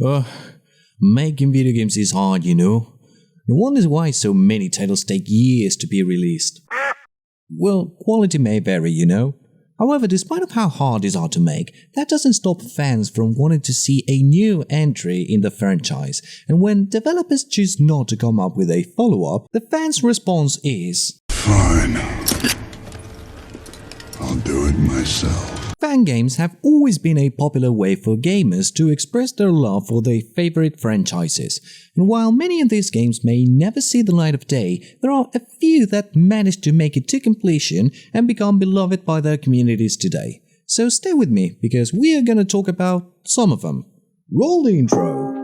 Ugh, making video games is hard, you know. No wonder why so many titles take years to be released. Well, quality may vary, you know. However, despite of how hard these are to make, that doesn't stop fans from wanting to see a new entry in the franchise. And when developers choose not to come up with a follow-up, the fans' response is, "Fine. I'll do it myself." Fan games have always been a popular way for gamers to express their love for their favorite franchises. And while many of these games may never see the light of day, there are a few that manage to make it to completion and become beloved by their communities today. So stay with me because we are gonna talk about some of them. Roll the intro.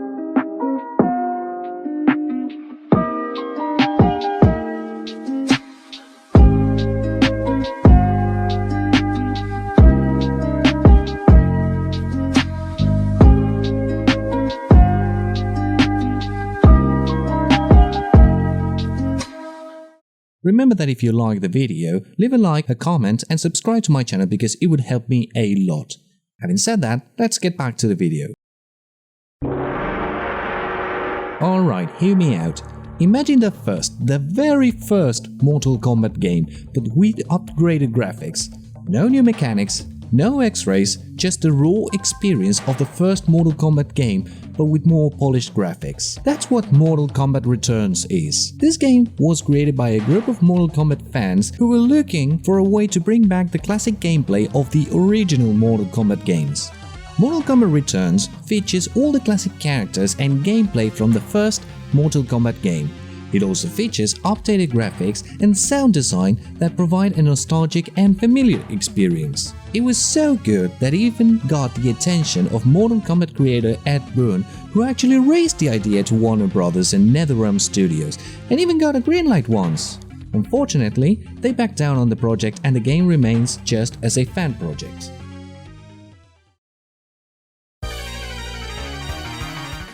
Remember that if you like the video, leave a like, a comment and subscribe to my channel because it would help me a lot. Having said that, let's get back to the video. Alright, hear me out. Imagine the very first Mortal Kombat game, but with upgraded graphics. No new mechanics, no X-rays, just the raw experience of the first Mortal Kombat game, but with more polished graphics. That's what Mortal Kombat Returns is. This game was created by a group of Mortal Kombat fans who were looking for a way to bring back the classic gameplay of the original Mortal Kombat games. Mortal Kombat Returns features all the classic characters and gameplay from the first Mortal Kombat game. It also features updated graphics and sound design that provide a nostalgic and familiar experience. It was so good that it even got the attention of Mortal Kombat creator Ed Boon, who actually raised the idea to Warner Bros. And NetherRealm Studios, and even got a green light once. Unfortunately, they backed down on the project and the game remains just as a fan project.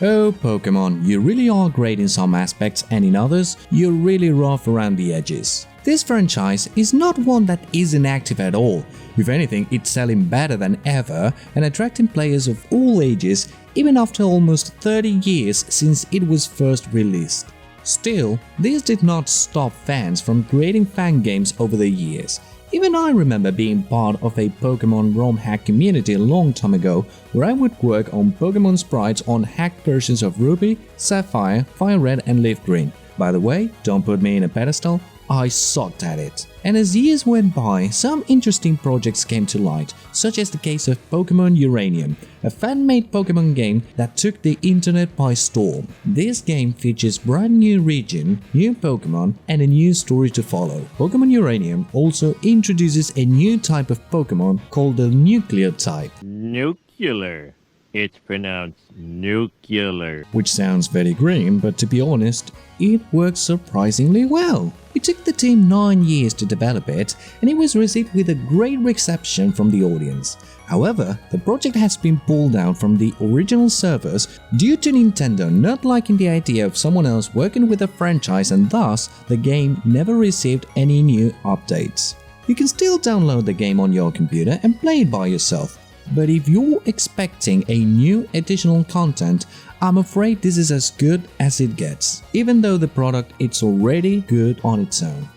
Oh Pokemon, you really are great in some aspects and in others, you're really rough around the edges. This franchise is not one that isn't active at all. If anything, it's selling better than ever and attracting players of all ages even after almost 30 years since it was first released. Still, this did not stop fans from creating fan games over the years. Even I remember being part of a Pokemon ROM hack community a long time ago where I would work on Pokemon sprites on hacked versions of Ruby, Sapphire, Fire Red and Leaf Green. By the way, don't put me in a pedestal, I sucked at it. And as years went by, some interesting projects came to light, such as the case of Pokemon Uranium, a fan-made Pokemon game that took the internet by storm. This game features brand new region, new Pokemon, and a new story to follow. Pokemon Uranium also introduces a new type of Pokemon called the Nuclear type. Nuclear. It's pronounced nuclear. Which sounds very grim, but to be honest, it works surprisingly well. It took the team 9 years to develop it, and it was received with a great reception from the audience. However, the project has been pulled down from the original servers due to Nintendo not liking the idea of someone else working with the franchise, and thus the game never received any new updates. You can still download the game on your computer and play it by yourself. But if you're expecting a new additional content, I'm afraid this is as good as it gets, even though the product is already good on its own.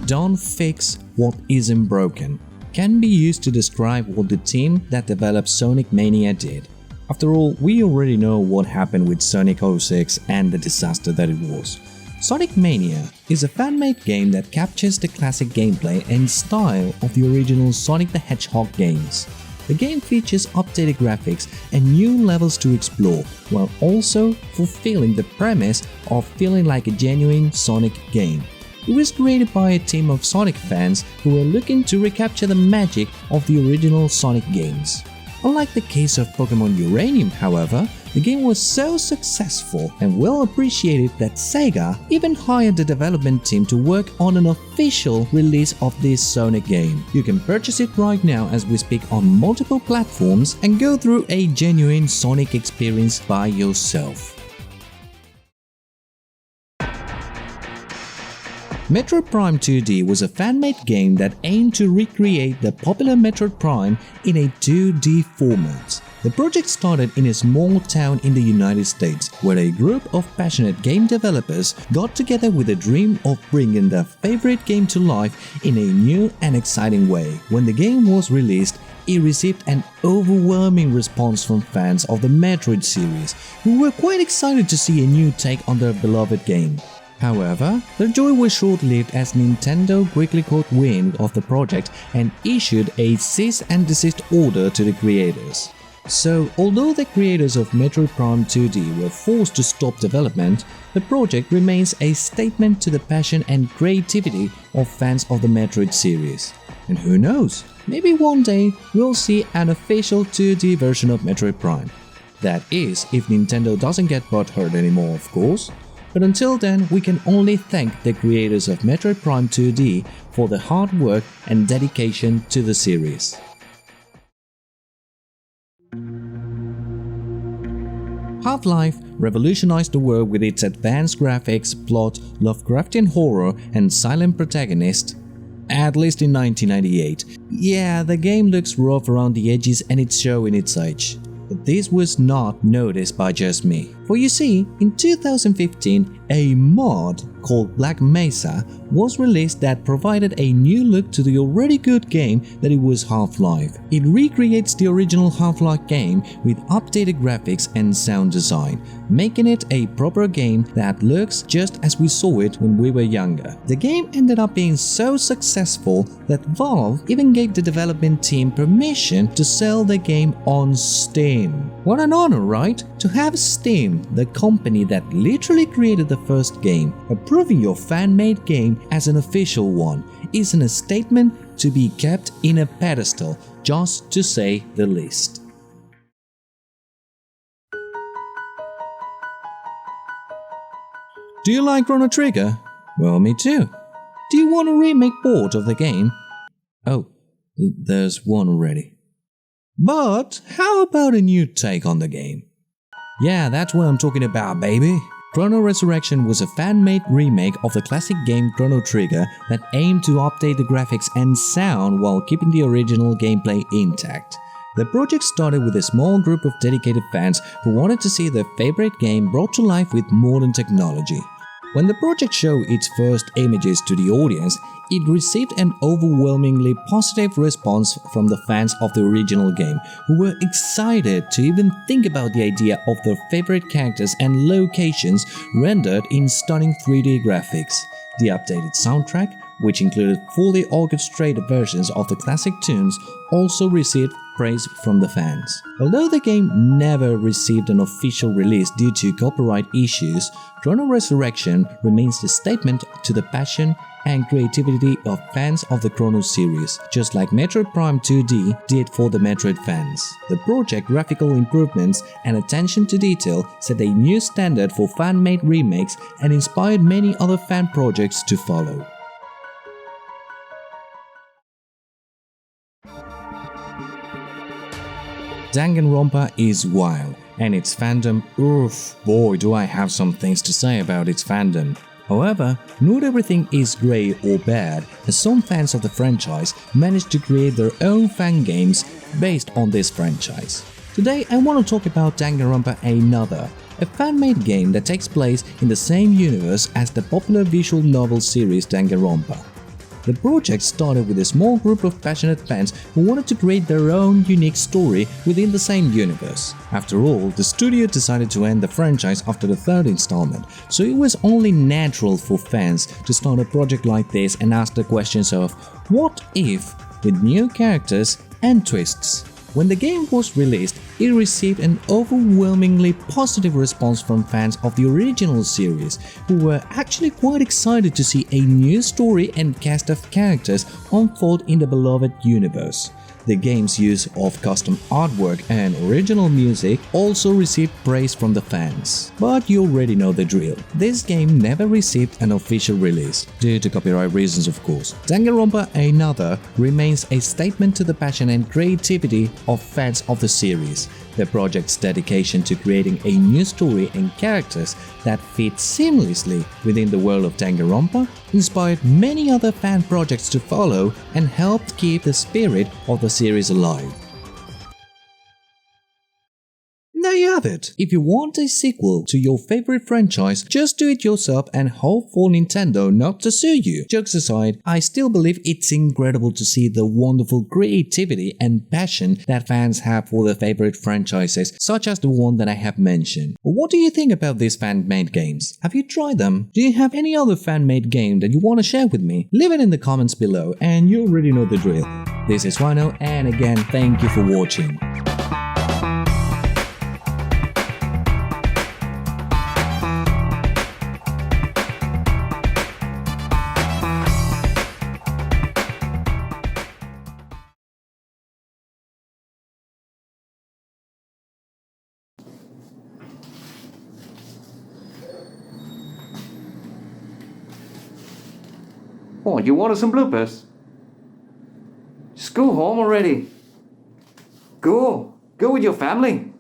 Don't fix what isn't broken can be used to describe what the team that developed Sonic Mania did. After all, we already know what happened with Sonic 06 and the disaster that it was. Sonic Mania is a fan-made game that captures the classic gameplay and style of the original Sonic the Hedgehog games. The game features updated graphics and new levels to explore, while also fulfilling the premise of feeling like a genuine Sonic game. It was created by a team of Sonic fans who were looking to recapture the magic of the original Sonic games. Unlike the case of Pokemon Uranium, however, the game was so successful and well appreciated that Sega even hired the development team to work on an official release of this Sonic game. You can purchase it right now as we speak on multiple platforms and go through a genuine Sonic experience by yourself. Metroid Prime 2D was a fan-made game that aimed to recreate the popular Metroid Prime in a 2D format. The project started in a small town in the United States, where a group of passionate game developers got together with a dream of bringing their favorite game to life in a new and exciting way. When the game was released, it received an overwhelming response from fans of the Metroid series, who were quite excited to see a new take on their beloved game. However, their joy was short-lived as Nintendo quickly caught wind of the project and issued a cease and desist order to the creators. So, although the creators of Metroid Prime 2D were forced to stop development, the project remains a statement to the passion and creativity of fans of the Metroid series. And who knows, maybe one day we'll see an official 2D version of Metroid Prime. That is, if Nintendo doesn't get butthurt anymore, of course. But until then, we can only thank the creators of Metroid Prime 2D for the hard work and dedication to the series. Half-Life revolutionized the world with its advanced graphics, plot, Lovecraftian horror, and silent protagonist. At least in 1998. Yeah, the game looks rough around the edges and it's showing its age. But this was not noticed by just me. For you see, in 2015, a mod called Black Mesa was released that provided a new look to the already good game that it was Half-Life. It recreates the original Half-Life game with updated graphics and sound design, making it a proper game that looks just as we saw it when we were younger. The game ended up being so successful that Valve even gave the development team permission to sell the game on Steam. What an honor, right? To have Steam, the company that literally created the first game, approving your fan-made game as an official one, isn't a statement to be kept in a pedestal, just to say the least. Do you like Chrono Trigger? Well, me too. Do you want a remake port of the game? Oh, there's one already. But how about a new take on the game? Yeah, that's what I'm talking about, baby. Chrono Resurrection was a fan-made remake of the classic game Chrono Trigger that aimed to update the graphics and sound while keeping the original gameplay intact. The project started with a small group of dedicated fans who wanted to see their favorite game brought to life with modern technology. When the project showed its first images to the audience, it received an overwhelmingly positive response from the fans of the original game, who were excited to even think about the idea of their favorite characters and locations rendered in stunning 3D graphics. The updated soundtrack, which included fully orchestrated versions of the classic tunes, also received praise from the fans. Although the game never received an official release due to copyright issues, Chrono Resurrection remains a statement to the passion and creativity of fans of the Chrono series, just like Metroid Prime 2D did for the Metroid fans. The project's graphical improvements and attention to detail set a new standard for fan-made remakes and inspired many other fan projects to follow. Danganronpa is wild, and its fandom, oof, boy do I have some things to say about its fandom. However, not everything is grey or bad, as some fans of the franchise managed to create their own fan games based on this franchise. Today I want to talk about Danganronpa Another, a fan-made game that takes place in the same universe as the popular visual novel series Danganronpa. The project started with a small group of passionate fans who wanted to create their own unique story within the same universe. After all, the studio decided to end the franchise after the third installment, so it was only natural for fans to start a project like this and ask the questions of what if, with new characters and twists. When the game was released, it received an overwhelmingly positive response from fans of the original series, who were actually quite excited to see a new story and cast of characters unfold in the beloved universe. The game's use of custom artwork and original music also received praise from the fans. But you already know the drill. This game never received an official release, due to copyright reasons of course. Danganronpa Another remains a statement to the passion and creativity of fans of the series. The project's dedication to creating a new story and characters that fit seamlessly within the world of Danganronpa inspired many other fan projects to follow and helped keep the spirit of the series alive. There you have it. If you want a sequel to your favorite franchise, just do it yourself and hope for Nintendo not to sue you. Jokes aside, I still believe it's incredible to see the wonderful creativity and passion that fans have for their favorite franchises, such as the one that I have mentioned. What do you think about these fan-made games? Have you tried them? Do you have any other fan-made game that you want to share with me? Leave it in the comments below and you already know the drill. This is Rhino, and again, thank you for watching. What, you wanted some bloopers? Just go home already. Go with your family.